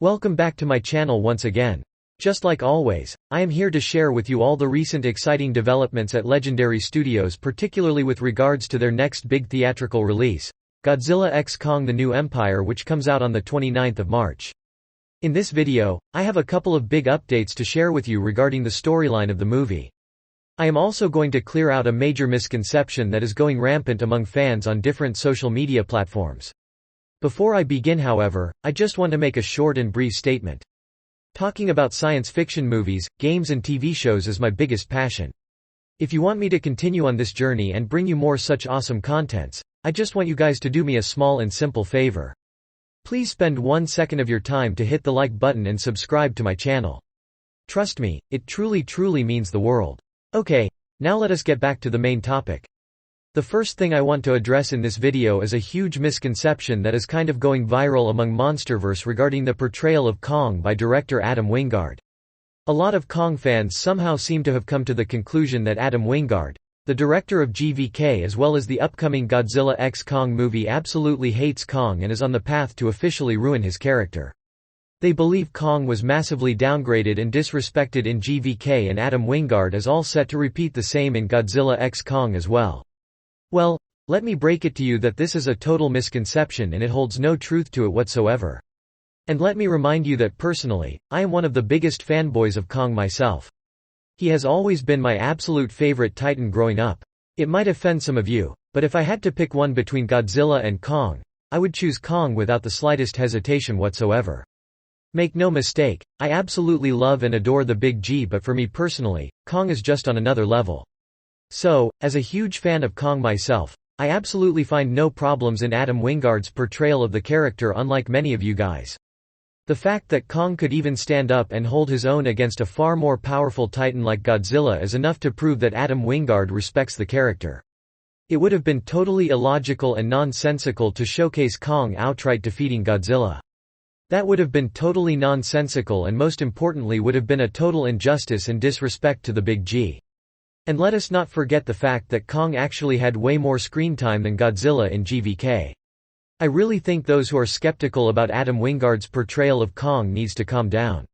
Welcome back to my channel once again. Just like always, I am here to share with you all the recent exciting developments at Legendary Studios, particularly with regards to their next big theatrical release, Godzilla x Kong: The New Empire, which comes out on the 29th of March. In this video, I have a couple of big updates to share with you regarding the storyline of the movie. I am also going to clear out a major misconception that is going rampant among fans on different social media platforms. Before I begin, however, I just want to make a short and brief statement. Talking about science fiction movies, games and TV shows is my biggest passion. If you want me to continue on this journey and bring you more such awesome contents, I just want you guys to do me a small and simple favor. Please spend 1 second of your time to hit the like button and subscribe to my channel. Trust me, it truly means the world. Okay, now let us get back to the main topic. The first thing I want to address in this video is a huge misconception that is kind of going viral among monsterverse regarding the portrayal of Kong by director Adam Wingard. A lot of Kong fans somehow seem to have come to the conclusion that Adam Wingard, the director of GVK as well as the upcoming Godzilla x Kong movie, absolutely hates Kong and is on the path to officially ruin his character. They believe Kong was massively downgraded and disrespected in GVK, and Adam Wingard is all set to repeat the same in Godzilla x Kong as well. Well, let me break it to you that this is a total misconception and it holds no truth to it whatsoever. And let me remind you that personally, I am one of the biggest fanboys of Kong myself. He has always been my absolute favorite Titan growing up. It might offend some of you, but if I had to pick one between Godzilla and Kong, I would choose Kong without the slightest hesitation whatsoever. Make no mistake, I absolutely love and adore the Big G, but for me personally, Kong is just on another level. So, as a huge fan of Kong myself, I absolutely find no problems in Adam Wingard's portrayal of the character, unlike many of you guys. The fact that Kong could even stand up and hold his own against a far more powerful Titan like Godzilla is enough to prove that Adam Wingard respects the character. It would have been totally illogical and nonsensical to showcase Kong outright defeating Godzilla. That would have been totally nonsensical, and most importantly would have been a total injustice and disrespect to the Big G. And let us not forget the fact that Kong actually had way more screen time than Godzilla in GVK. I really think those who are skeptical about Adam Wingard's portrayal of Kong needs to calm down.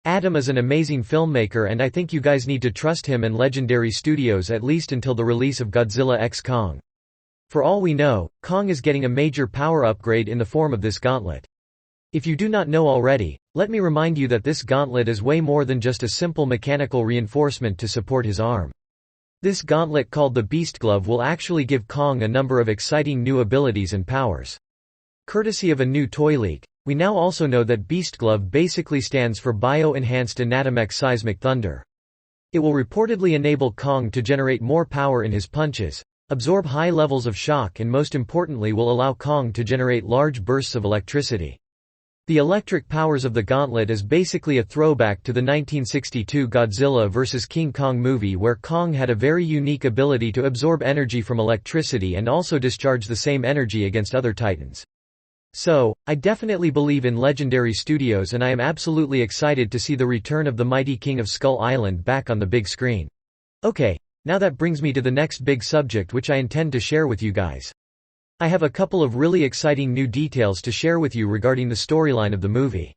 Adam is an amazing filmmaker, and I think you guys need to trust him and Legendary Studios at least until the release of Godzilla x Kong. For all we know, Kong is getting a major power upgrade in the form of this gauntlet. If you do not know already, let me remind you that this gauntlet is way more than just a simple mechanical reinforcement to support his arm. This gauntlet, called the Beast Glove, will actually give Kong a number of exciting new abilities and powers. Courtesy of a new toy leak, we now also know that Beast Glove basically stands for Bio-Enhanced Anatomic Seismic Thunder. It will reportedly enable Kong to generate more power in his punches, absorb high levels of shock, and most importantly will allow Kong to generate large bursts of electricity. The electric powers of the gauntlet is basically a throwback to the 1962 Godzilla vs. King Kong movie, where Kong had a very unique ability to absorb energy from electricity and also discharge the same energy against other titans. So, I definitely believe in Legendary Studios, and I am absolutely excited to see the return of the mighty King of Skull Island back on the big screen. Okay, now that brings me to the next big subject which I intend to share with you guys. I have a couple of really exciting new details to share with you regarding the storyline of the movie.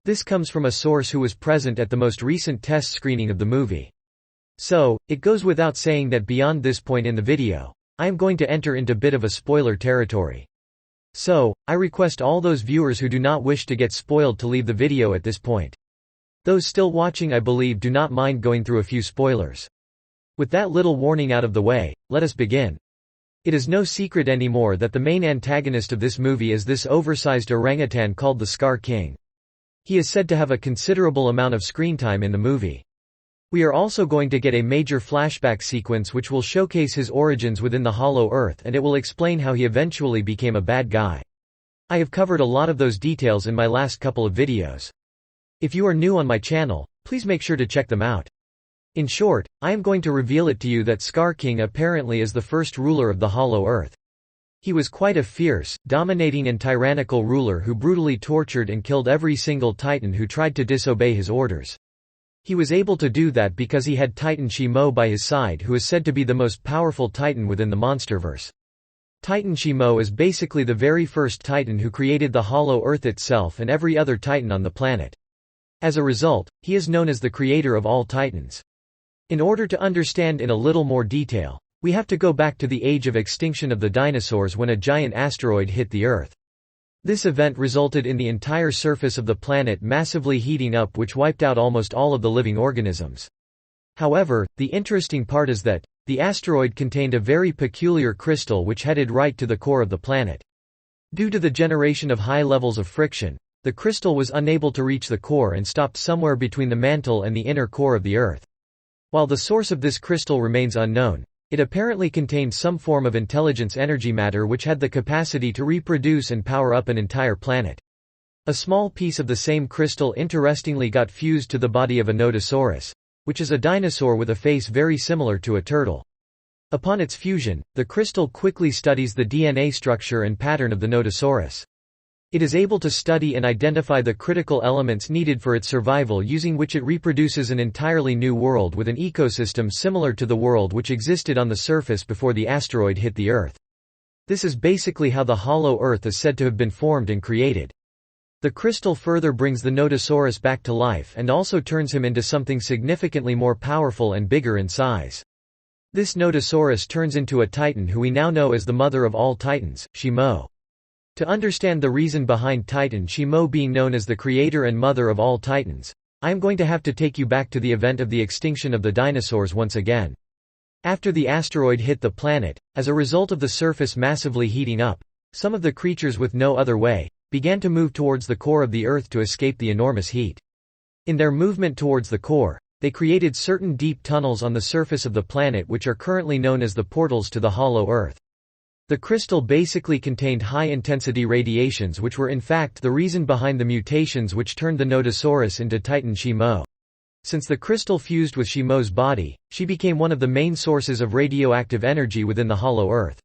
This comes from a source who was present at the most recent test screening of the movie. So, it goes without saying that beyond this point in the video, I am going to enter into a bit of a spoiler territory. So, I request all those viewers who do not wish to get spoiled to leave the video at this point. Those still watching, I believe, do not mind going through a few spoilers. With that little warning out of the way, let us begin. It is no secret anymore that the main antagonist of this movie is this oversized orangutan called the Skar King. He is said to have a considerable amount of screen time in the movie. We are also going to get a major flashback sequence which will showcase his origins within the Hollow Earth, and it will explain how he eventually became a bad guy. I have covered a lot of those details in my last couple of videos. If you are new on my channel, please make sure to check them out. In short, I am going to reveal it to you that Skar King apparently is the first ruler of the Hollow Earth. He was quite a fierce, dominating and tyrannical ruler who brutally tortured and killed every single Titan who tried to disobey his orders. He was able to do that because he had Titan Shimo by his side, who is said to be the most powerful Titan within the monsterverse. Titan Shimo is basically the very first Titan who created the hollow Earth itself and every other Titan on the planet. As a result, he is known as the creator of all Titans. In order to understand in a little more detail, we have to go back to the age of extinction of the dinosaurs when a giant asteroid hit the Earth. This event resulted in the entire surface of the planet massively heating up, which wiped out almost all of the living organisms. However, the interesting part is that the asteroid contained a very peculiar crystal which headed right to the core of the planet. Due to the generation of high levels of friction, the crystal was unable to reach the core and stopped somewhere between the mantle and the inner core of the Earth. While the source of this crystal remains unknown, it apparently contained some form of intelligence energy matter which had the capacity to reproduce and power up an entire planet. A small piece of the same crystal interestingly got fused to the body of a Nodosaurus, which is a dinosaur with a face very similar to a turtle. Upon its fusion, the crystal quickly studies the DNA structure and pattern of the Nodosaurus. It is able to study and identify the critical elements needed for its survival, using which it reproduces an entirely new world with an ecosystem similar to the world which existed on the surface before the asteroid hit the Earth. This is basically how the hollow Earth is said to have been formed and created. The crystal further brings the Nodosaurus back to life and also turns him into something significantly more powerful and bigger in size. This Nodosaurus turns into a Titan who we now know as the mother of all Titans, Shimo. To understand the reason behind Titan Shimo being known as the creator and mother of all Titans, I am going to have to take you back to the event of the extinction of the dinosaurs once again. After the asteroid hit the planet, as a result of the surface massively heating up, some of the creatures with no other way began to move towards the core of the Earth to escape the enormous heat. In their movement towards the core, they created certain deep tunnels on the surface of the planet which are currently known as the portals to the hollow Earth. The crystal basically contained high-intensity radiations which were in fact the reason behind the mutations which turned the Nodosaurus into Titan Shimo. Since the crystal fused with Shimo's body, she became one of the main sources of radioactive energy within the hollow Earth.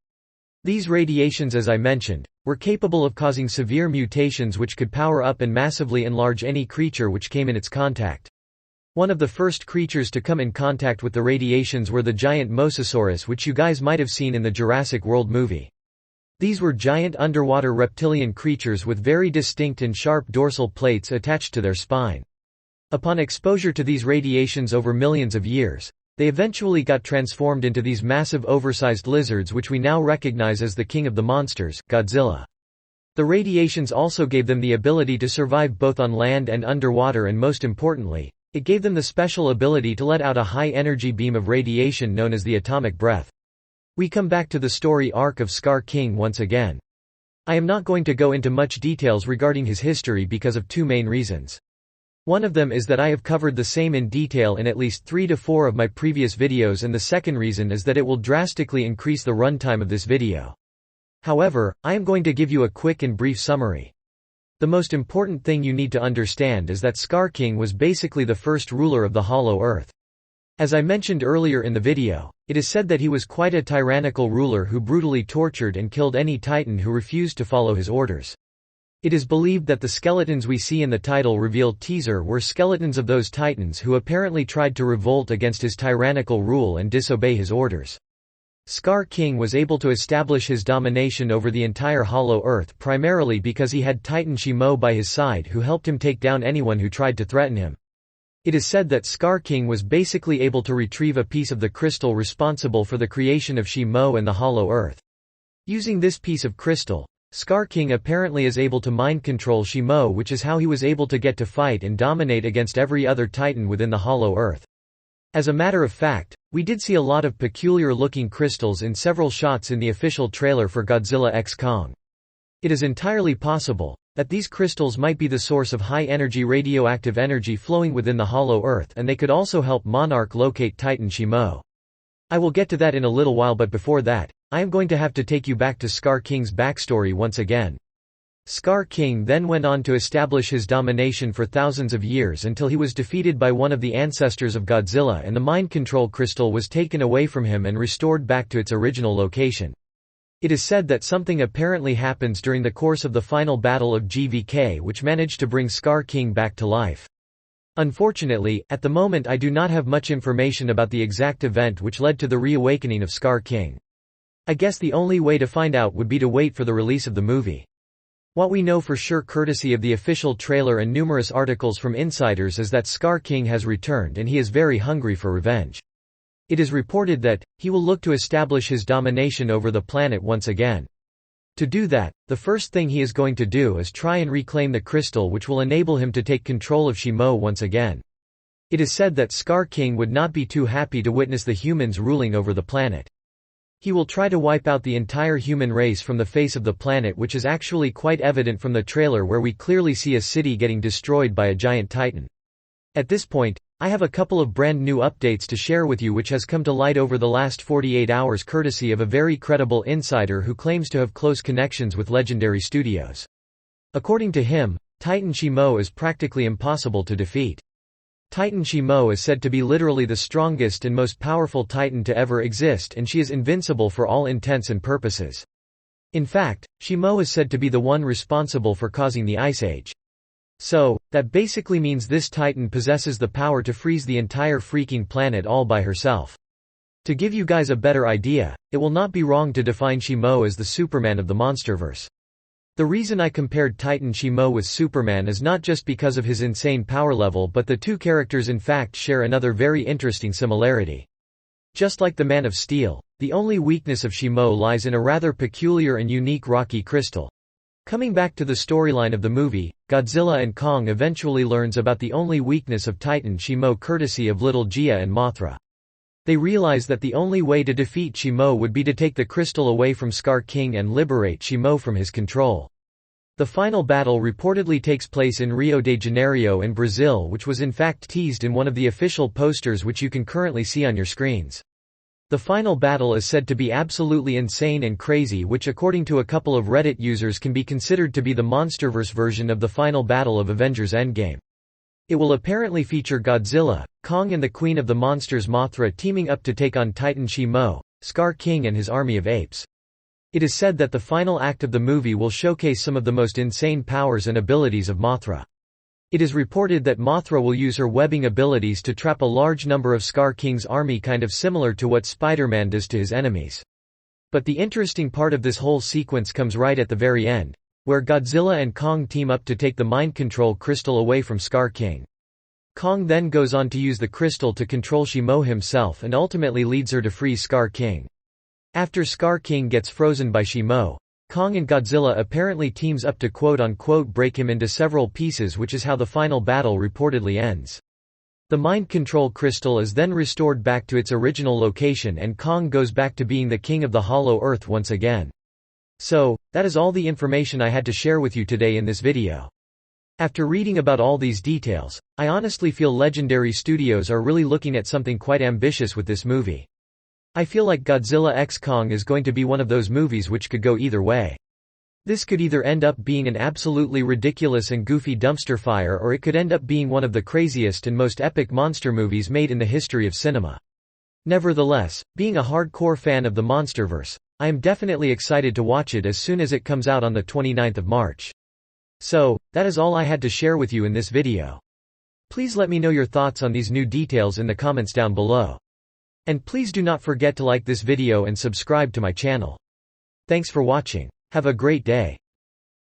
These radiations, as I mentioned, were capable of causing severe mutations which could power up and massively enlarge any creature which came in its contact. One of the first creatures to come in contact with the radiations were the giant Mosasaurus, which you guys might have seen in the Jurassic World movie. These were giant underwater reptilian creatures with very distinct and sharp dorsal plates attached to their spine. Upon exposure to these radiations over millions of years, they eventually got transformed into these massive oversized lizards which we now recognize as the king of the monsters, Godzilla. The radiations also gave them the ability to survive both on land and underwater, and most importantly, it gave them the special ability to let out a high-energy beam of radiation known as the atomic breath. We come back to the story arc of Skar King once again. I am not going to go into much details regarding his history because of two main reasons. One of them is that I have covered the same in detail in at least 3 to 4 of my previous videos, and the second reason is that it will drastically increase the runtime of this video. However, I am going to give you a quick and brief summary. The most important thing you need to understand is that Skar King was basically the first ruler of the hollow Earth. As I mentioned earlier in the video, it is said that he was quite a tyrannical ruler who brutally tortured and killed any Titan who refused to follow his orders. It is believed that the skeletons we see in the title reveal teaser were skeletons of those Titans who apparently tried to revolt against his tyrannical rule and disobey his orders. Skar King was able to establish his domination over the entire hollow Earth primarily because he had Titan Shimo by his side who helped him take down anyone who tried to threaten him. It is said that Skar King was basically able to retrieve a piece of the crystal responsible for the creation of Shimo and the hollow Earth. Using this piece of crystal, Skar King apparently is able to mind control Shimo, which is how he was able to get to fight and dominate against every other Titan within the hollow Earth. As a matter of fact, we did see a lot of peculiar-looking crystals in several shots in the official trailer for Godzilla x Kong. It is entirely possible that these crystals might be the source of high-energy radioactive energy flowing within the hollow Earth, and they could also help Monarch locate Titan Shimo. I will get to that in a little while, but before that, I am going to have to take you back to Skar King's backstory once again. Skar King then went on to establish his domination for thousands of years until he was defeated by one of the ancestors of Godzilla, and the mind control crystal was taken away from him and restored back to its original location. It is said that something apparently happens during the course of the final battle of GVK which managed to bring Skar King back to life. Unfortunately, at the moment I do not have much information about the exact event which led to the reawakening of Skar King. I guess the only way to find out would be to wait for the release of the movie. What we know for sure courtesy of the official trailer and numerous articles from insiders is that Skar King has returned and he is very hungry for revenge. It is reported that he will look to establish his domination over the planet once again. To do that, the first thing he is going to do is try and reclaim the crystal, which will enable him to take control of Shimo once again. It is said that Skar King would not be too happy to witness the humans ruling over the planet. He will try to wipe out the entire human race from the face of the planet, which is actually quite evident from the trailer where we clearly see a city getting destroyed by a giant titan. At this point, I have a couple of brand new updates to share with you which has come to light over the last 48 hours courtesy of a very credible insider who claims to have close connections with Legendary Studios. According to him, Titan Shimo is practically impossible to defeat. Titan Shimo is said to be literally the strongest and most powerful titan to ever exist, and she is invincible for all intents and purposes. In fact, Shimo is said to be the one responsible for causing the Ice Age. So, that basically means this titan possesses the power to freeze the entire freaking planet all by herself. To give you guys a better idea, it will not be wrong to define Shimo as the Superman of the monsterverse. The reason I compared Titan Shimo with Superman is not just because of his insane power level, but the two characters in fact share another very interesting similarity. Just like the Man of Steel, the only weakness of Shimo lies in a rather peculiar and unique rocky crystal. Coming back to the storyline of the movie, Godzilla and Kong eventually learns about the only weakness of Titan Shimo courtesy of Little Gia and Mothra. They realize that the only way to defeat Shimo would be to take the crystal away from Skar King and liberate Shimo from his control. The final battle reportedly takes place in Rio de Janeiro in Brazil, which was in fact teased in one of the official posters which you can currently see on your screens. The final battle is said to be absolutely insane and crazy, which according to a couple of Reddit users can be considered to be the monsterverse version of the final battle of Avengers Endgame. It will apparently feature Godzilla, Kong and the Queen of the Monsters Mothra teaming up to take on Titan Shimo, Skar King and his army of apes. It is said that the final act of the movie will showcase some of the most insane powers and abilities of Mothra. It is reported that Mothra will use her webbing abilities to trap a large number of Skar King's army, kind of similar to what Spider-Man does to his enemies. But the interesting part of this whole sequence comes right at the very end, where Godzilla and Kong team up to take the mind control crystal away from Skar King. Kong then goes on to use the crystal to control Shimo himself and ultimately leads her to free Skar King. After Skar King gets frozen by Shimo, Kong and Godzilla apparently teams up to quote-unquote break him into several pieces, which is how the final battle reportedly ends. The mind control crystal is then restored back to its original location and Kong goes back to being the king of the Hollow Earth once again. So, that is all the information I had to share with you today in this video. After reading about all these details, I honestly feel Legendary Studios are really looking at something quite ambitious with this movie. I feel like Godzilla x Kong is going to be one of those movies which could go either way. This could either end up being an absolutely ridiculous and goofy dumpster fire, or it could end up being one of the craziest and most epic monster movies made in the history of cinema. Nevertheless, being a hardcore fan of the monsterverse, I am definitely excited to watch it as soon as it comes out on the 29th of March. So, that is all I had to share with you in this video. Please let me know your thoughts on these new details in the comments down below. And please do not forget to like this video and subscribe to my channel. Thanks for watching. Have a great day.